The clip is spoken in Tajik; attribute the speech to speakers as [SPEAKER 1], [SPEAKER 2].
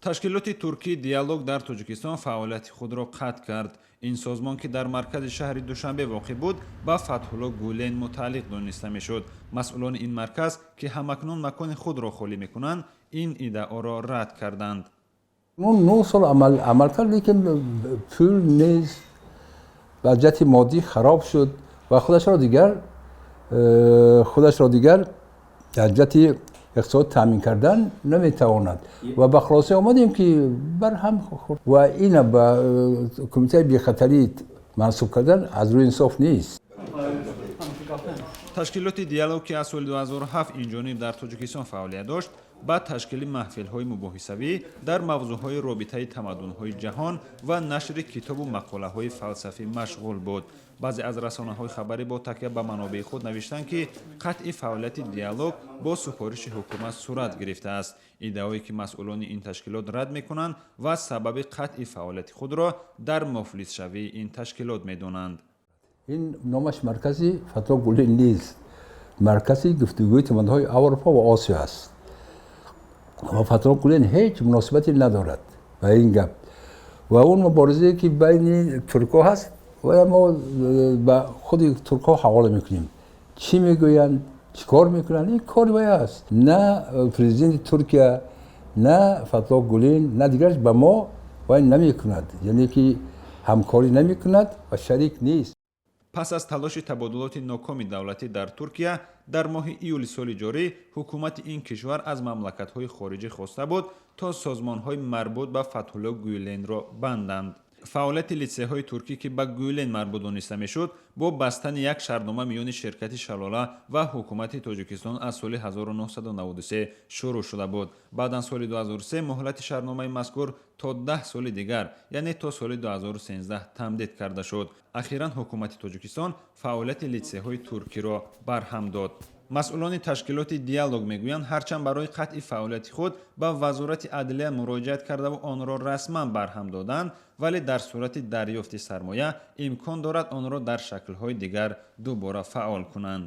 [SPEAKER 1] ташкилоти туркӣ диалог дар тоҷикистон фаъолияти худро қатъ кард. ин созмон ки дар маркази шаҳри душанбе воқеъ буд ба фатҳулло гулен мутааллиқ дониста мешуд. масъулони ин марказ ки ҳамакнун макони худро холӣ мекунанд ин иддаоро рад карданд.
[SPEAKER 2] 9 سال عمل کرد لیکن پول نیز وضعیت مادی خراب شد و خودش را دیگر در جهت اقتصاد تامین کردن نمیتواند و به خلاصه آمدیم که بر هم خورد و این به کمیته بی‌خطری منصوب کردن از روی انصاف نیست.
[SPEAKER 1] ташкилоти диалог ки аз соли 2007 инҷониб дар тоҷикистон фаъолият дошт ба ташкили маҳфилҳои мубоҳисавӣ дар мавзӯъҳои робитаи тамаддунҳои ҷаҳон ва нашри китобу мақолаҳои фалсафӣ машғул буд. баъзе аз расонаҳои хабарӣ бо такя ба манобеи худ навиштанд ки қатъи фаъолияти диалог бо супориши ҳукумат сурат гирифтааст. иддаое ки масъулони ин ташкилот рад мекунанд ва сабаби қатъи фаъолияти худро дар муфлисшавии ин ташкилот медонанд.
[SPEAKER 2] این نامش مرکزی فتح گلین نیست، مرکزی گفتگوی تمدن‌های اروپا و آسیا است و فتح گلین هیچ مناسبتی ندارد با این گپ و اون مبارزه که بین ترک‌ها هست و ما با خود ترک‌ها حواله میکنیم چی میگویند چیکار میکنند این کاری است. نه پرزیدنت ترکیه نه فتح گلین نه دیگرش با ما وای نمیکند، یعنی که همکاری نمیکند و شریک نیست.
[SPEAKER 1] пас аз талоши табодулоти нокоми давлатӣ дар туркия дар моҳи июли соли ҷорӣ ҳукумати ин кишвар аз мамлакатҳои хориҷӣ хоста буд то созмонҳои марбут ба фатҳулло гюленро банданд. фаъолияти литсейҳои туркӣ ки ба гюлен марбут дониста мешуд бо бастани як шартнома миёни ширкати шалола ва ҳукумати тоҷикистон аз соли 1993 шурӯъ шуда буд. баъдан соли 2003 муҳлати шартномаи мазкур то 10 соли дигар яъне то соли 2013 тамдид карда шуд. ахиран ҳукумати тоҷикистон фаъолияти литсейҳои туркиро барҳам дод. масъулони ташкилоти диалог мегӯянд ҳарчанд барои қатъи фаъолияти худ ба вазорати адлия муроҷиат кардаву онро расман барҳам доданд, вале дар сурати дарёфти сармоя имкон дорад онро дар шаклҳои дигар дубора фаъол кунанд.